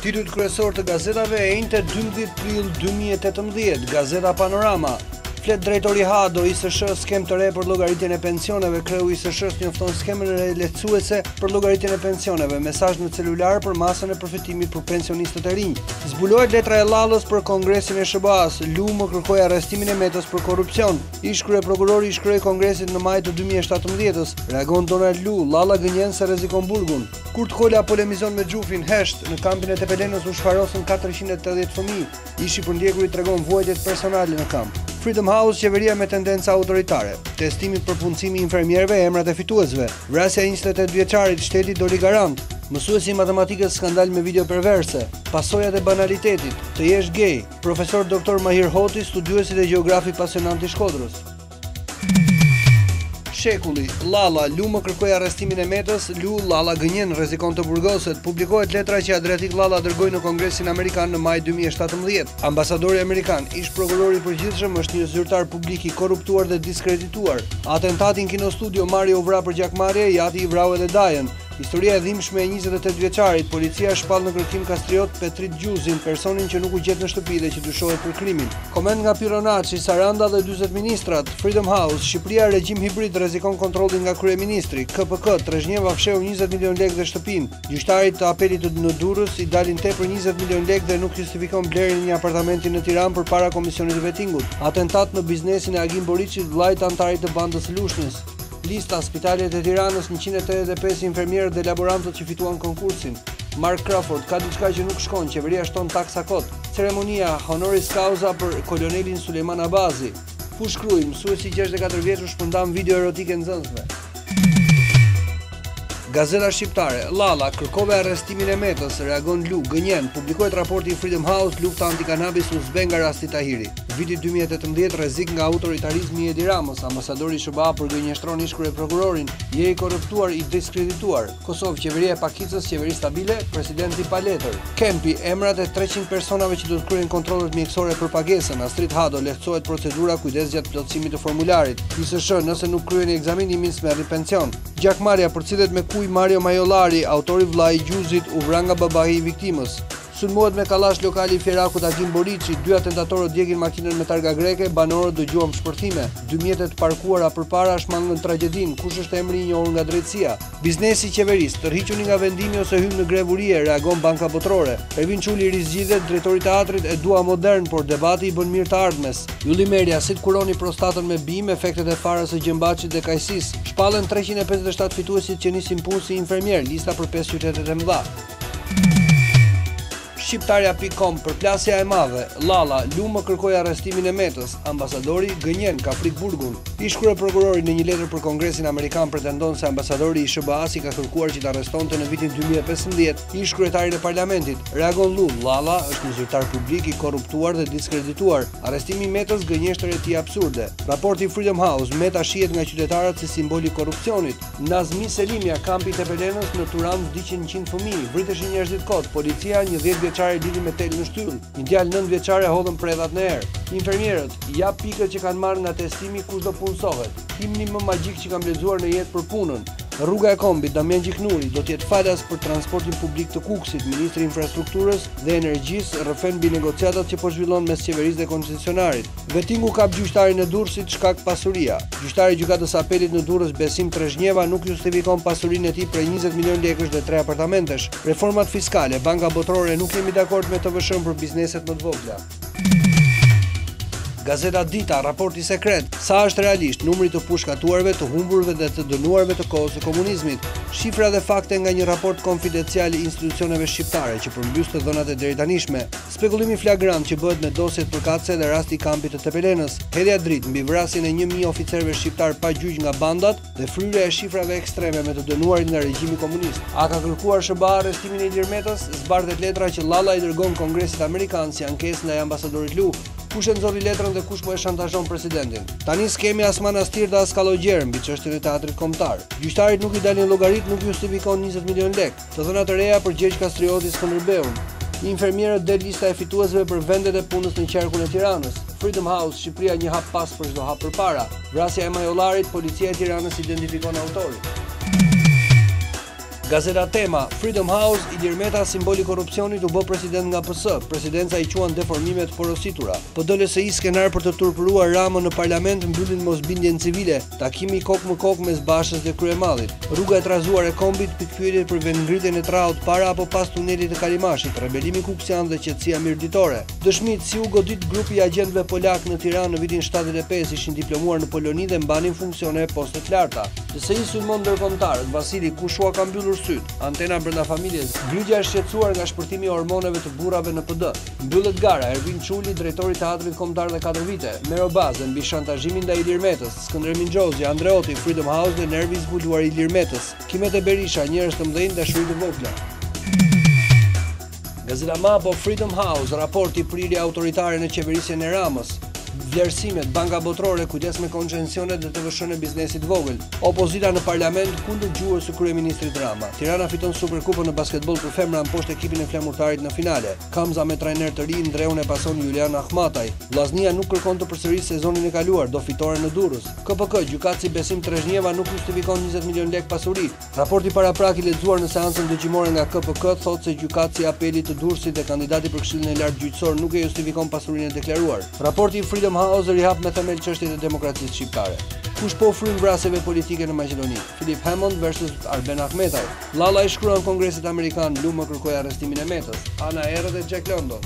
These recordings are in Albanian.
Titujt kryesor të gazetave enjte 12 prill 2018, Gazeta Panorama. Flet drejtori Hado, ISSH skem të re për llogaritjen e pensioneve. Kreu ISSH njofton skemën e lehtësuese për llogaritjen e pensioneve. Mesazh në celular për masën e përfitimit për pensionistët e rinj. Zbulohet letra e Llallës për kongresin e SBA-s. Lu më kërkoi arrestimin e Metës për korrupsion. Ish kryeprokurori i shkroi kongresit në maj të 2017-s. Reagon Donald Lu, Llalla gënjen se rrezikon burgun. Kurt Kola polemizon me Xhufin. Hesht, në kampin e Tepelenës u shfarosën 480 fëmijë. Ishi përndjekurit tregon vuajtjet personale në kamp. Freedom House, qeveria me tendenca autoritare. Testimit për punësimi i infermierëve, emrat e fituesve. Vrasja e 28 vjeçarit, shteti doli garant. Mësuesi matematikës skandal me video perverse. Pasojat e banalitetit, të jesh gay. Profesor Dr. Mahir Hoti, studiuesi dhe gjeografi pasionant i Shkodrës. Shekulli, Llalla, Lu më kërkoi arrestimin e Metës, Lu, Llalla gënjen, rrezikon të burgoset. Publikohet letra që Adriatik Llalla dërgoi në Kongresin Amerikan në maj 2017. Ambasadori amerikan, ish prokurori i përgjithshëm, është një zyrtar publik i korruptuar dhe diskredituar. Atentatin kino studio Mario u vra për gjakmarrje, Jati i vrau edhe Dajen. Historia e dhimbshme e 28 vjeçarit, policia shpall në kërkim kastriot Petrit Gjuzin, personin që nuk u gjet në shtëpi dhe që dyshohet për krimin. Koment nga Pironaçi, Saranda dhe 40 ministrat. Freedom House, Shqipëria regjim hibrid rrezikon kontrollin nga kryeministri. KPK, Trezhnjeva fsheu 20 milion lekë dhe shtëpinë. Gjyqtarit të apelit në Durrës i dalin tepër 20 milion lekë dhe nuk justifikon blerjen e një apartamenti në Tiranë përpara komisionit të vettingut. Atentat në biznesin e Agim Boriçit, vllajt antarit të bandës së Lushnjës. Lista, spitalet e Tiranës, 185 infermierët dhe laborantët që fituan konkursin. Mark Crawford, ka diçka që nuk shkon, qeveria shton taksa kot. Ceremonia honoris causa për kolonelin Sulejman Abazi. Fush Kruj, mësuesi 64 vjeç u shpërndan video erotike nxënësve. Gazeta shqiptare, Llalla, kërkove arrestimin e Metës, reagon Lu, gënjen, publikohet raporti i Freedom House, lufta antikanabis u zbe nga rasti Tahiri. Viti 2018, rrezik nga autoritarizmi i Edi Ramës, ambasadori i SBA përgënjeshtron ish kryeprokurorin, je i korruptuar, i diskredituar. Kosovë, qeveria e pakicës, qeveri stabile, presidenti pa letër. Kempi, emrat e 300 personave që do të kryen kontrollet mjekësore për pagesën. Astrid Hado, lehtësohet procedura, kujdes gjatë plotësimit të formularit. ISSH, nëse nuk kryeni ekzaminimin smerri pension. Gjakmarrja përcillet me Mario Majolari, autori vllai i Gjuzit, u vra nga babai i viktimës. Sulmohet me kallash lokali i Fjerakut Agim Boriçi, 2 atentatorë djegin makinën me targa greke, banorët dëgjuan shpërthime. 2 mjetet parkuara përpara shmangën tragjedin, kush është emri i njohur nga drejtësia. Biznesi i qeverisë, tërhiquni nga vendimi ose hym në grevurie, reagon Banka Botërore. Ervin Çuli rizgjidhet, drejtori i teatrit e dua modern, por debati i bën mirë të ardhmes. Ylli Merja, si të kuroni prostatën me bim, efektet e farës së Gjembaçit dhe Kajsis. Shpallen 357 fituesit që nisin punë si infermier, lista për 5 qytetet e mëdha. Shqiptarja.com, përplasja e madhe, Llalla, Lu më kërkoi arrestimin e Metës, ambasadori gënjen, ka frik burgun. Ish kryeprokurori në një letër për Kongresin Amerikan pretendon se ambasadori i SBA-s i ka kërkuar që të arrestonte në vitin 2015 ish kryetarin e parlamentit. Reagon Lu, Llalla është një zyrtar publik i korruptuar dhe diskredituar. Arrestimi i Metës gënjeshtër e tij absurde. Raporti Freedom House, Meta shihet nga qytetarët si simbol i korrupsionit. Nazmi Selimja, kampi i Tepelenës në Turanë vdiqin 100 fëmijë, vriteshin njerëzit kot, policia një 10 vjeçare lidi me tel në shtyllë. Një djalë 9 vjeçare hodhën predhat në erë. Infermierët, jap pikët që kanë marrë nga testimi kush do punësohet. Himni më magjik që kam lexuar në jetë për punën. Rruga e kombit, Damian Gjiknuri, do t'jetë falas për transportin publik të Kuksit. Ministri i Infrastrukturës dhe Energjisë rrëfen mbi negociatat që po zhvillon mes qeverisë dhe koncesionarit. Vettingu kap gjyqtarin e Durrësit shkak pasuria. Gjyqtari i gjykatës së apelit në Durrës Besim Trezhnjeva nuk justifikon pasurinë e tij për 20 milion lekësh dhe 3 apartamentesh. Reformat fiskale, Banka Botërore nuk jemi dakord me TVSH-n për bizneset më të vogla. Gazeta Dita, raporti sekret, sa është realisht numri të pushkatuarve, të humburve dhe të dënuarve të kohës së komunizmit. Shifra dhe fakte nga një raport konfidencial i institucioneve shqiptare që përmbys të dhënat e drejtanishme. Spekullimi flagrant që bëhet me dosjet përkatëse dhe rasti i kampit të Tepelenës. Hedhja dritë mbi vrasjen e 1000 oficerëve shqiptar pa gjyq nga bandat dhe fryrja e shifrave ekstreme me të dënuarit nga regjimi komunist. A ka kërkuar SBA arrestimin e Ilir Metës? Zbardhet letra që Llalla i dërgon Kongresit Amerikan si ankesë ndaj ambasadorit Lu. Kush e nxorri letrën dhe kush po e shantazhon presidentin. Tani skemi as manastir dhe as kallogjer mbi çështjen e teatrit kombëtar. Gjyqtarit nuk i dalin llogarit, nuk justifikon 20 milion lekë. Të dhëna të reja për Gjergj Kastrioti Skënderbeun. Infermierët del lista e fituesve për vendet e punës në qarkun e Tiranës. Freedom House, Shqipëria një hap pas për çdo hap përpara. Vrasja e Majollarit, policia e Tiranës identifikon autorin. Gazeta Tema, Freedom House, Ilir Meta, simboli korrupsionit, u bë president nga PS. Presidenca i quan deformimet porositura. PD-LSI skenar për të turpëruar Ramën në parlament, mbyllin mosbindjen civile, takimi kok më kok mes Bashës dhe kryemallit. Rruga e trazuar e kombit, pikpyetje për vendngritjen e traut para apo pas tunelit të Kalimashit, rebelimi kuksian dhe qetësia mirditore. Dëshmit si u godit grupi i agjentëve polak në Tiranë në vitin 75, ishin diplomuar në Poloni dhe mbanin funksione e postet larta. LSI sulmon ndërkombëtarët, Vasili Kushua ka mbyllur syt. Antena brenda familjes, Gryqja është shqetësuar nga shpërtimi i hormoneve të burrave në PD. Mbyllet gara, Ervin Çuli, drejtori i teatrit kombëtar dhe 4 vite, merr bazë mbi shantazhimin ndaj Ilir Metës, Skënder Mingjozi, Andreoti, Freedom House dhe nervi i zbuluar i Ilir Metës, Kimet e Berisha, njerëz të mëdhenj, dashuri të vogla. Gazeta Mapo, Freedom House, raporti prirje autoritare në qeverisjen e Ramës. Vlerësimet, banka botërore, kujdes me koncesionet dhe të vëshën e biznesit vogël. Opozita në parlament kundër gjuhës së kryeministrit Rama. Tirana fiton Superkupën në basketboll për femra poshtë ekipin e flamurtarit në finale. Kamza me trajner të ri, ndreun e pason Julian Ahmataj. Vllaznia nuk kërkon të përsërisë sezonin e kaluar, do fitore në Durrës. KPK, gjykatësi Besim Trezhnjeva nuk justifikon 20 milion lek pasuri. Raporti paraprak i lexuar në seancën dëgjimore nga KPK thotë se gjykatësi apelit të Durrësit dhe kandidati për Këshillin e Lartë Gjyqësor nuk e justifikon pasurinë e deklaruar. Raporti Freedom House rihap me themel çështjet e demokracisë shqiptare. Kush po fryn vrasjeve politike në Maqedoni? Philip Hammond versus Arben Ahmetaj. Lalla i shkruan Kongresit Amerikan, Lumë kërkoi arrestimin e Metës. Ana Errët dhe Jack London.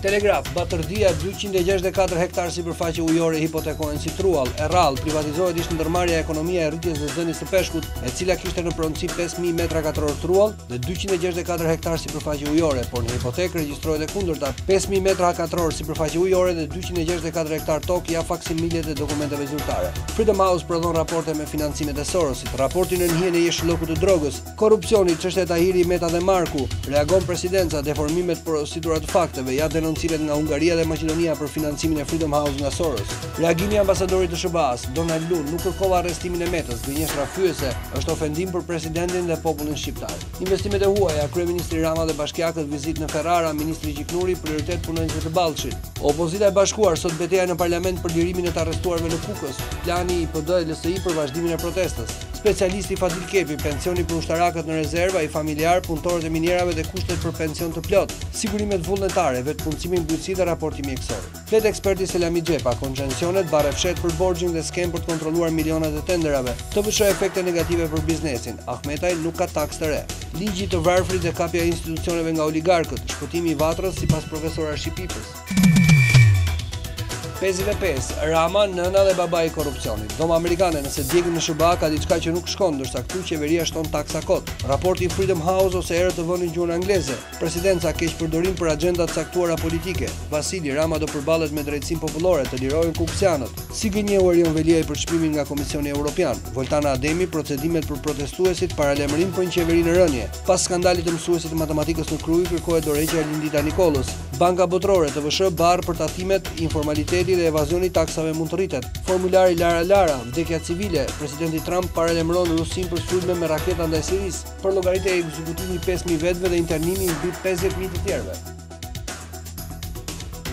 Telegraf, Batërdia, 264 hektar sipërfaqe ujore hipotekohen si truall. E rrallë, privatizohet ishte ndërmarrja e ekonomia e rritjes dhe zënies së peshkut, e cila kishte në pronësi 5000 metra katror truall dhe 264 hektar sipërfaqe ujore, por në hipotekë regjistrohet e kundërta, 5000 metra katror sipërfaqe ujore dhe 264 hektar tokë ja faksimile të dokumenteve zyrtare. Freedom House prodhon raporte me financimet e Sorosit, raportin në njën e jeshillokut të drogës, korrupsioni, çështja e Tahiri, Meta dhe Marku, reagon presidenca, deformimet porositura të fakteve, ja cilet nga Hungaria dhe Maqedonia për financimin e Freedom House nga Soros. Reagimi i ambasadorit të SBA-s, Donald Lu, nuk kërkova arrestimin e Metës, gënjeshtra fyese, është ofendim për presidentin dhe popullin shqiptar. Investimet e huaja, kryeministri Rama dhe bashkiakët, vizitë në Ferrara, ministri Gjiknuri, prioritet punonjësve të Ballçit. Opozita e bashkuar sot betejë në parlament për lirimin e të arrestuarve në Kukës, plani i PD-LSI për vazhdimin e protestës. Specialisti Fadil Kepi, pensioni për ushtarakët në rezerva, i familjar, punëtorët e minjerave dhe kushtet për pension të plot, sigurimet vullnetare, vetëpunësimi mbyllësi dhe raporti mjekësor. Flet eksperti Selami Xhepa, koncesionet, bare fshet për borxhin dhe skem për të kontrolluar milionat e tenderave, të vëshë efekte negative për biznesin. Ahmetaj nuk ka taks të re. Ligji të varfrit dhe kapja e institucioneve nga oligarkët, shpëtimi i Vatrës sipas profesor Shtypis. 55. Rama, nëna dhe baba i korrupsionit. Doma amerikane, nëse djegën në SBA ka diçka që nuk shkon, ndërsa këtu qeveria shton taksa kot. Raporti Freedom House ose erë të vënë në gjuhën angleze. Presidenca keq përdorim për agjendat caktuara politike. Vasili Rama do përballet me drejtësinë popullore, të lirohen kuksianët. Si gënjeu Erion Veliaj për çmimin nga Komisioni Evropian. Voltana Ademi, procedimet për protestuesit, paralemrim për një qeveri në rënje. Pas skandalit të mësuesit të matematikës në Krujë, kërkohet dorëheqja e Lindita Nikollës. Banka botërore, TVSH, barr për tatimet, informaliteti dhe evazioni taksave mund të rritet. Formulari Lara, vdekja civile, presidenti Trump paralemron Rusin për sulme me raketa ndaj Sirisë, për llogaritë e ekzekutivit 5000 vetëve dhe internimi mbi 50000 të tjerëve.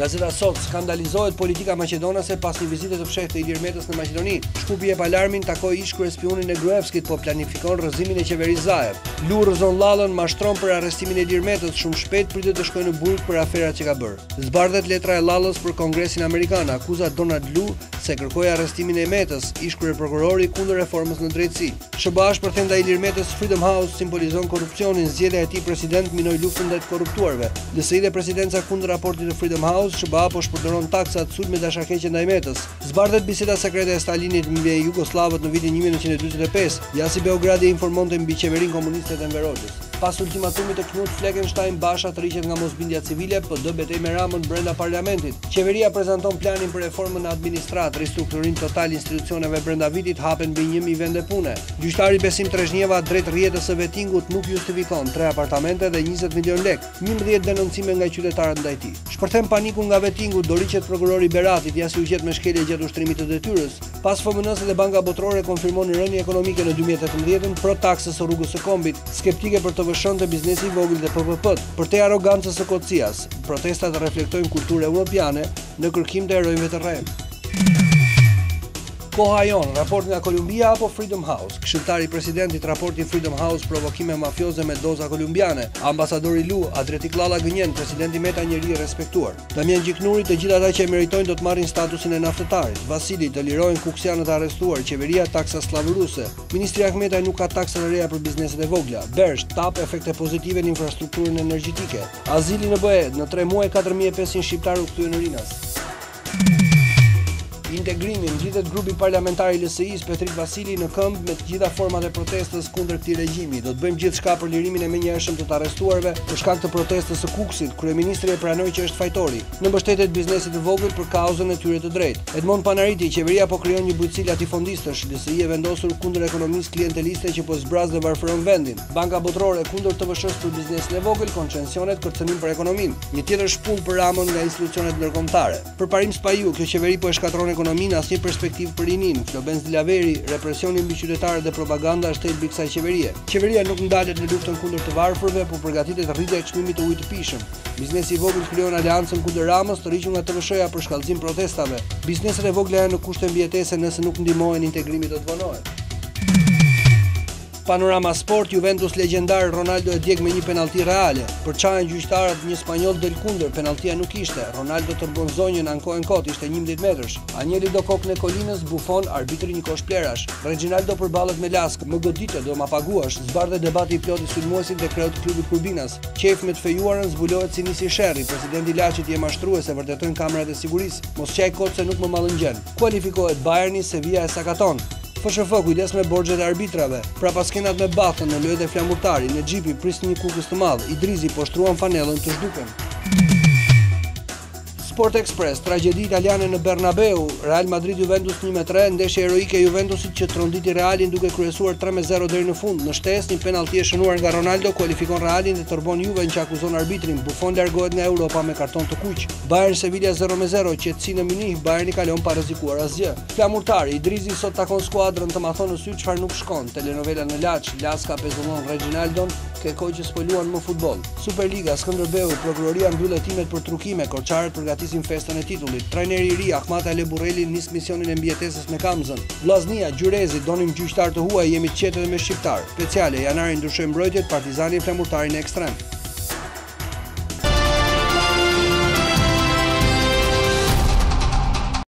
Gazeta Sot, skandalizohet politika maqedonase pas një vizite të fshehtë të Ilir Metës në Maqedoni. Shtypi jep alarmin, takoi ish-kryespionin e Gruevskit, po planifikon rrëzimin e qeverisë Zaev. Lu rrëzon Lallën, mashtron për arrestimin e Ilir Metës, shumë shpejt pritet të shkojë në burg për aferat që ka bërë. Zbardhet letra e Lallës për Kongresin Amerikan, akuzat Donald Lu se kërkoi arrestimin e Metës, ish-kryeprokurori kundër reformës në drejtësi. SBA shpërthen ndaj Ilir Metës, Freedom House simbolizon korrupsionin, zgjedhja e tij president minoi luftën ndaj të korruptuarve. LSI dhe presidenca kundër raportit të Freedom House, SBA po shpërdoron taksat, sulme dhe dashakeqje ndaj Metës. Zbardhet biseda sekrete e Stalinit me jugosllavët në vitin 1945, jasi Beogradi informonte mbi qeverinë komuniste të Enver Hoxhës. Pas ultimatumit të Knut Fleckenstein, Basha tërhiqet nga mosbindja civile, PD betejë me Ramën brenda parlamentit. Qeveria prezanton planin për reformën në administratë, ristrukturim total institucioneve brenda vitit, hapen mbi 1000 vende pune. Gjyqtari Besim Trezhnjeva drejt rrjetës së vettingut nuk justifikon 3 apartamente dhe 20 milion lek, 11 denoncime nga qytetarët ndaj tij. Shpërthem paniku nga vettingu, doriqet prokurori Beratit, jasi u gjet me shkelje gjatë ushtrimit të detyrës. Pas FMN-s dhe Banka Botërore konfirmon rënje ekonomike në 2018 pro taksës së rrugës së Kombit, skeptike për të vëshonte biznesi i vogël dhe PPP-t. Për te arrogancës së kocias, protestat reflektojnë kulturë europiane në kërkim të heronjve të rrem. Koha jon, raport nga Kolumbia apo Freedom House? Këshilltari i presidentit raporti Freedom House provokime mafioze me doza kolumbiane. Ambasadori Lu, Adretik Lalla gënjen, presidenti Meta njeri i respektuar. Damjan Gjiknuri, të gjithë ata që e meritojnë do të marrin statusin e naftëtarit. Vasili, të lirojnë kuksianët arrestuar. Qeveria taksa slavëruse. Ministri Ahmetaj nuk ka taksa të reja për bizneset e vogla. Bersh, tap efekte pozitive në infrastrukturën energjetike. Azili në BE, në 3 muaj 4500 shqiptarë u kthyen në rinas. Integrimi ngjitet grupi parlamentar i LSI-s Petrit Vasili në këmbë me të gjitha format e protestës kundër këtij regjimi. Do të bëjmë gjithçka për lirimin e menjëhershëm të arrestuarve për shkak të protestës së Kuksit. Kryeministri e pranoi që është fajtori. Në mbështetje të biznesit të vogël për kauzën e tyre të drejtë. Edmond Panariti, qeveria po krijon një bujqësi latifondistësh. LSI e vendosur kundër ekonomisë klienteliste që po zbraz dhe varfëron vendin. Banka Botërore kundër TVSH-s për biznesin e vogël, koncesionet kërcënim për ekonominë. Një tjetër shpull për Ramon nga institucionet ndërkombëtare. Përparim Spaju, kjo qeveri po e shkatron ekonominë, asnjë perspektivë për rinin. Flobenz Dilaveri, represioni mbi qytetarët dhe propaganda është thelbi i kësaj qeverie. Qeveria nuk ndalet në luftën kundër të varfërve, por përgatitet rritja e çmimit të ujit të pishëm. Biznesi i vogël krijon aleancën kundër Ramës, të rriqur nga TVSH-ja për shkallëzim protestave. Bizneset e vogla janë në kushte mbijetese nëse nuk ndihmohen integrimit do të vonohet. Panorama Sport, Juventus legjendar Ronaldo e djeg me një penallti reale. Për çajën gjyqtarët, një spanjoll del kundër, penalltia nuk ishte. Ronaldo tërbon zonjën ankohen kot, ishte 11 metrash. Anjeli do kokën e Kolinës, Buffon, arbitri një kosh plerash. Reginaldo përballet me Lask, më godite, do ma paguash. Zbardhe debati i plot i sulmuesit dhe kreut klubit Kurbinas. Qef me të fejuarën zbulohet si nisi sherri. Presidenti Laçit je mashtruese, vërtetojnë kamerat e sigurisë. Mos qaj kot se nuk më mallëngjen. Kualifikohet Bayerni, Sevilla e sakaton. FSHF kujdes me borxhet e arbitrave. Pra paskenat me Bathën në lojët e flamurtari, në Xhipi prisni një kukës të madh. Idrizi po shtruan fanellën të zhduken. Sport Express, tragjedi italiane në Bernabeu, Real Madrid Juventus 1-3, ndeshje heroike e Juventusit që tronditi Realin duke kryesuar 3-0 deri në fund. Në shtesë, një penallti e shënuar nga Ronaldo kualifikon Realin dhe tërbon Juven që akuzon arbitrin. Buffon largohet nga Europa me karton të kuq. Bayern Sevilla 0-0, qetësi në Munich, Bayerni kalon pa rrezikuar asgjë. Flamurtari, Idrizi sot takon skuadrën të ma thonë në sy çfarë nuk shkon. Telenovela në Laç, Laska pezullon Reginaldon, ke kohë që s'po luan më futboll. Superliga, Skënderbeu, prokuroria mbyll hetimet për trukime, korçarët përgatisin festën e titullit. Trajneri i ri Ahmat Ale Burrelli nis misionin e mbijetesës me Kamzën. Vllaznia, Gjyrezi, donim gjyqtar të huaj, jemi të qetë dhe me shqiptar. Speciale, janari ndryshojnë mbrojtjet, Partizani flamurtarin e ekstrem.